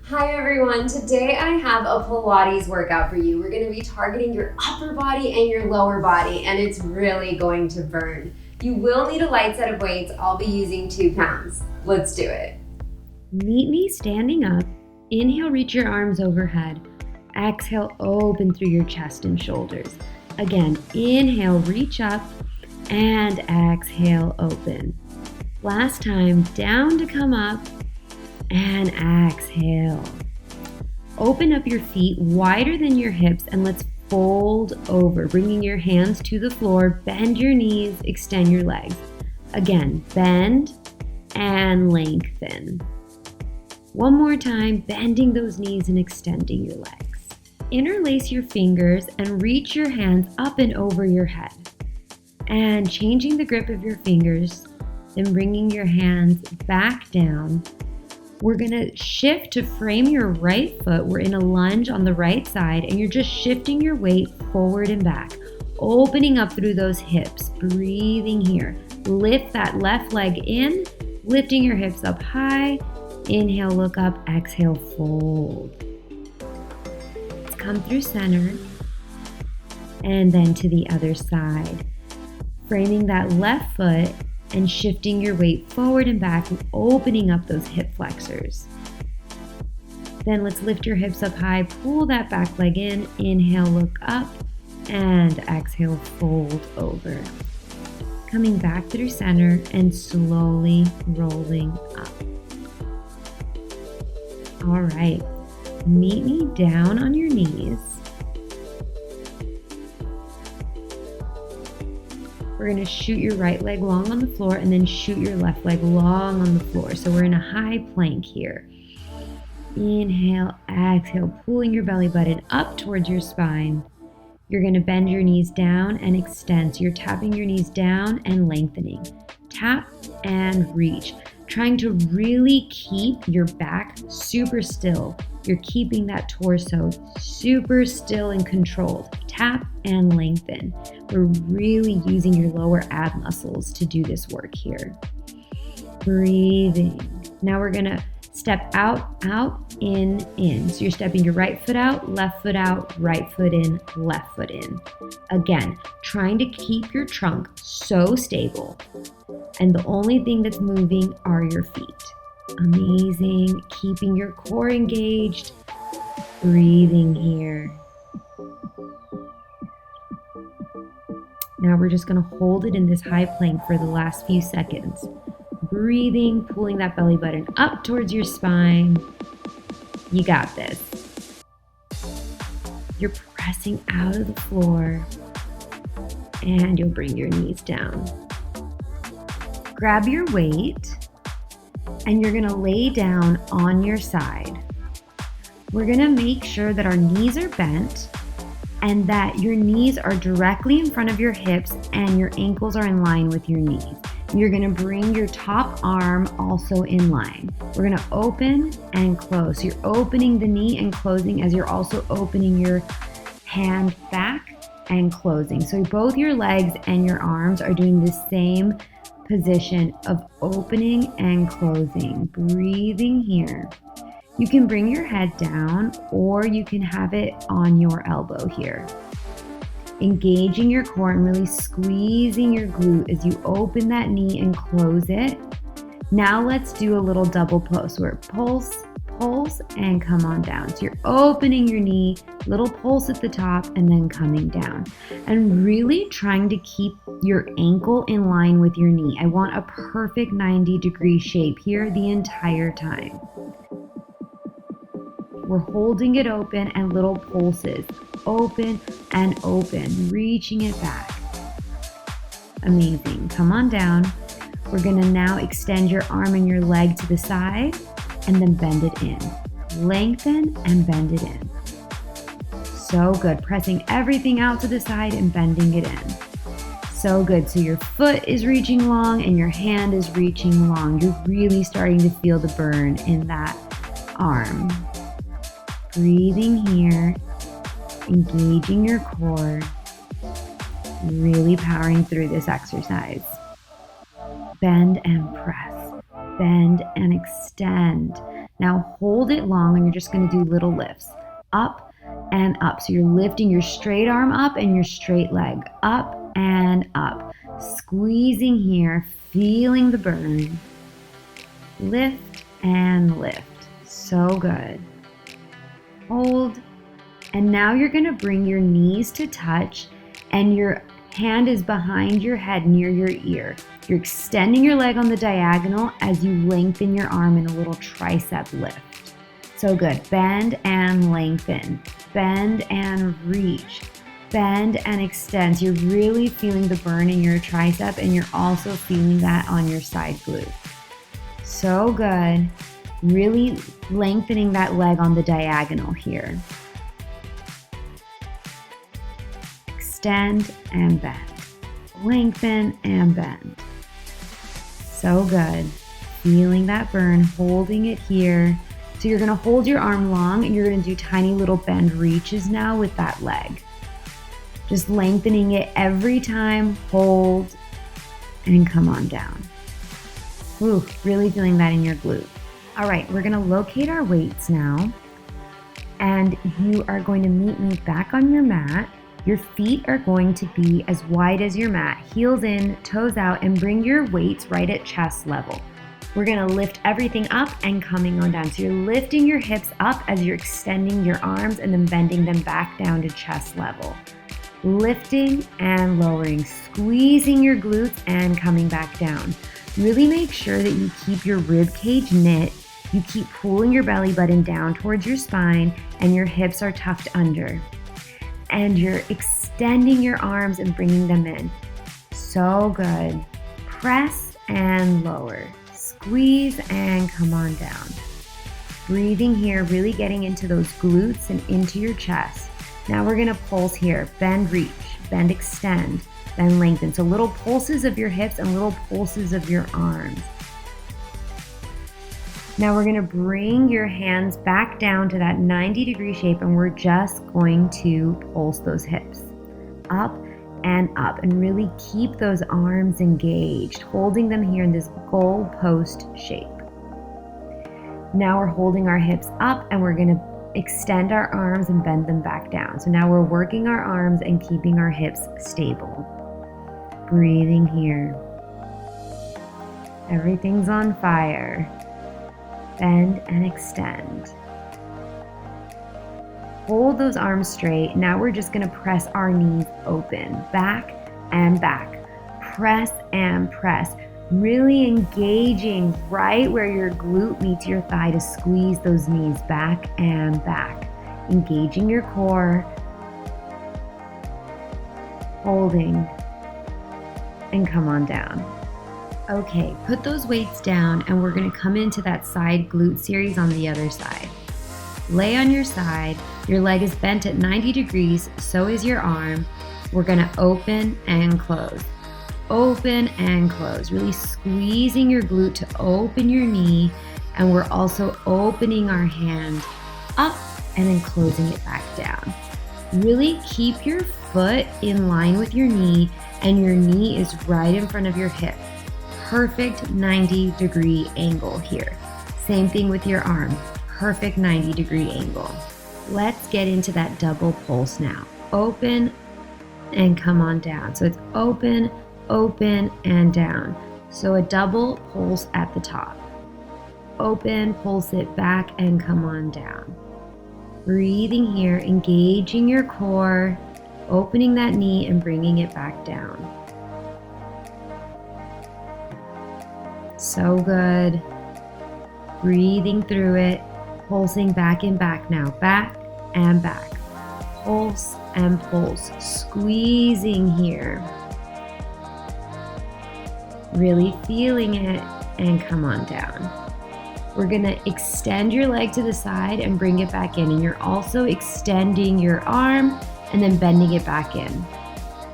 Hi everyone, today I have a Pilates workout for you. We're going to be targeting your upper body and your lower body, and it's really going to burn. You will need a light set of weights. I'll be using 2 pounds. Let's do it. Meet me standing up. Inhale, reach your arms overhead. Exhale, open through your chest and shoulders. Again, inhale, reach up, and exhale, open. Last time, down to come up, and exhale. Open up your feet wider than your hips and let's fold over, bringing your hands to the floor. Bend your knees, extend your legs. Again, bend and lengthen. One more time, bending those knees and extending your legs. Interlace your fingers and reach your hands up and over your head. And changing the grip of your fingers, then bringing your hands back down. We're gonna shift to frame your right foot. We're in a lunge on the right side and you're just shifting your weight forward and back, opening up through those hips, breathing here. Lift that left leg in, lifting your hips up high. Inhale, look up, exhale, fold. Let's come through center and then to the other side. Framing that left foot and shifting your weight forward and back and opening up those hip flexors. Then let's lift your hips up high, pull that back leg in, inhale, look up, and exhale, fold over. Coming back through center and slowly rolling up. All right, meet me down on your knees. We're going to shoot your right leg long on the floor and then shoot your left leg long on the floor. So we're in a high plank here. Inhale, exhale, pulling your belly button up towards your spine. You're going to bend your knees down and extend. So you're tapping your knees down and lengthening. Tap and reach. Trying to really keep your back super still. You're keeping that torso super still and controlled. Tap and lengthen. We're really using your lower ab muscles to do this work here. Breathing. Now we're gonna step out, in. So you're stepping your right foot out, right foot in, left foot in. Again, trying to keep your trunk so stable. And the only thing that's moving are your feet. Amazing. Keeping your core engaged. Breathing here. Now we're just going to hold it in this high plank for the last few seconds. Breathing, pulling that belly button up towards your spine. You got this. You're pressing out of the floor and you'll bring your knees down. Grab your weight and you're going to lay down on your side. We're going to make sure that our knees are bent and that your knees are directly in front of your hips and your ankles are in line with your knees. You're going to bring your top arm also in line. We're going to open and close. So you're opening the knee and closing as you're also opening your hand back and closing. So both your legs and your arms are doing the same position of opening and closing. Breathing here. You can bring your head down or you can have it on your elbow here. Engaging your core and really squeezing your glute as you open that knee and close it. Now let's do a little double pulse where pulse, and come on down. So you're opening your knee, little pulse at the top and then coming down. And really trying to keep your ankle in line with your knee. I want a perfect 90-degree shape here the entire time. We're holding it open and little pulses. Open and open, reaching it back. Amazing. Come on down. We're going to now extend your arm and your leg to the side and then bend it in. Lengthen and bend it in. So good. Pressing everything out to the side and bending it in. So good. So your foot is reaching long and your hand is reaching long. You're really starting to feel the burn in that arm. Breathing here, engaging your core, really powering through this exercise. Bend and press, bend and extend. Now hold it long and you're just gonna do little lifts. Up and up. So you're lifting your straight arm up and your straight leg up and up. Squeezing here, feeling the burn. Lift and lift. So good. Hold. And now you're gonna bring your knees to touch and your hand is behind your head near your ear. You're extending your leg on the diagonal as you lengthen your arm in a little tricep lift. So good. Bend and lengthen. Bend and reach. Bend and extend. So you're really feeling the burn in your tricep and you're also feeling that on your side glute. So good. Really lengthening that leg on the diagonal here. Extend and bend. Lengthen and bend. So good. Feeling that burn, holding it here. So you're gonna hold your arm long and you're gonna do tiny little bend reaches now with that leg. Just lengthening it every time, hold, and come on down. Ooh, really feeling that in your glute. All right, we're gonna locate our weights now. And you are going to meet me back on your mat. Your feet are going to be as wide as your mat, heels in, toes out, and bring your weights right at chest level. We're gonna lift everything up and coming on down. So you're lifting your hips up as you're extending your arms and then bending them back down to chest level. Lifting and lowering, squeezing your glutes and coming back down. Really make sure that you keep your rib cage knit. You keep pulling your belly button down towards your spine and your hips are tucked under. And you're extending your arms and bringing them in. So good. Press and lower. Squeeze and come on down. Breathing here, really getting into those glutes and into your chest. Now we're gonna pulse here. Bend, reach, bend, extend, then lengthen. So little pulses of your hips and little pulses of your arms. Now we're gonna bring your hands back down to that 90-degree shape and we're just going to pulse those hips up and up and really keep those arms engaged, holding them here in this goal post shape. Now we're holding our hips up and we're gonna extend our arms and bend them back down. So now we're working our arms and keeping our hips stable. Breathing here. Everything's on fire. Bend and extend. Hold those arms straight. Now we're just gonna press our knees open, back and back. Press and press. Really engaging right where your glute meets your thigh to squeeze those knees back and back. Engaging your core. Holding. And come on down. Okay, put those weights down and we're gonna come into that side glute series on the other side. Lay on your side, your leg is bent at 90 degrees, so is your arm. We're gonna open and close. Open and close, really squeezing your glute to open your knee, and we're also opening our hand up and then closing it back down. Really keep your foot in line with your knee and your knee is right in front of your hip. Perfect 90-degree angle here. Same thing with your arm, perfect 90-degree angle. Let's get into that double pulse now. Open and come on down. So it's open, open, and down. So a double pulse at the top. Open, pulse it back, and come on down. Breathing here, engaging your core, opening that knee and bringing it back down. So good. Breathing through it, pulsing back and back now. Back and back. Pulse and pulse. Squeezing here. Really feeling it and come on down. We're gonna extend your leg to the side and bring it back in. And you're also extending your arm and then bending it back in.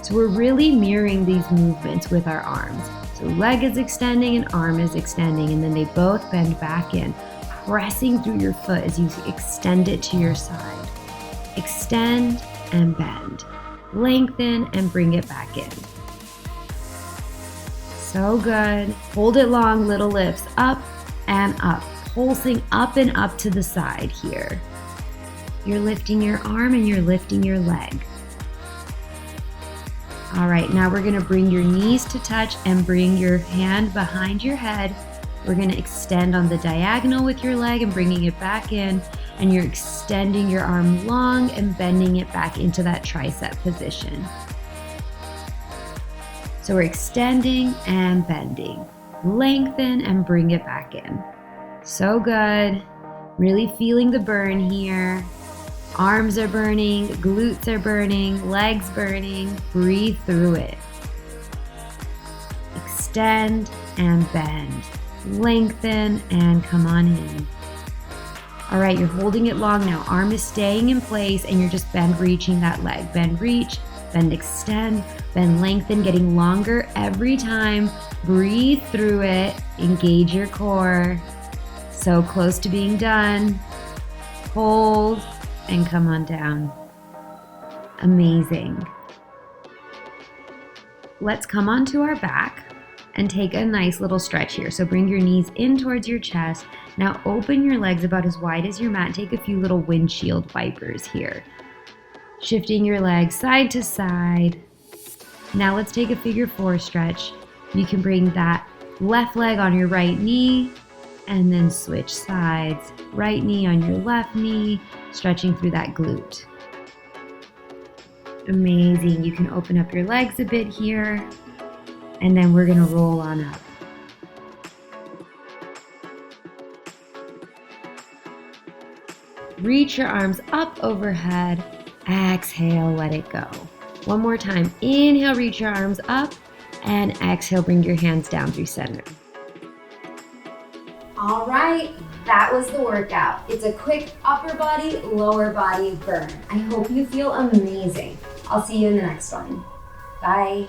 So we're really mirroring these movements with our arms. So leg is extending and arm is extending, and then they both bend back in, pressing through your foot as you extend it to your side. Extend and bend. Lengthen and bring it back in. So good. Hold it long, little lifts up and up. pulsing up and up to the side here. You're lifting your arm and you're lifting your leg. All right, now we're gonna bring your knees to touch and bring your hand behind your head. We're gonna extend on the diagonal with your leg and bringing it back in, and you're extending your arm long and bending it back into that tricep position. So we're extending and bending. Lengthen and bring it back in. So good. Really feeling the burn here. Arms are burning, glutes are burning, legs burning. Breathe through it. Extend and bend. Lengthen and come on in. All right, you're holding it long now. Arm is staying in place and you're just bend reaching that leg. Bend, reach, bend, extend, bend, lengthen, getting longer every time. Breathe through it. Engage your core. So close to being done. Hold and come on down. Amazing. Let's come onto our back and take a nice little stretch here. So bring your knees in towards your chest. Now open your legs about as wide as your mat. Take a few little windshield wipers here. Shifting your legs side to side. Now let's take a figure 4 stretch. You can bring that left leg on your right knee and then switch sides. Right knee on your left knee, stretching through that glute. Amazing. You can open up your legs a bit here, and then we're gonna roll on up. Reach your arms up overhead. Exhale, let it go. One more time. Inhale, reach your arms up, and exhale, bring your hands down through center. All right, that was the workout. It's a quick upper body, lower body burn. I hope you feel amazing. I'll see you in the next one. Bye.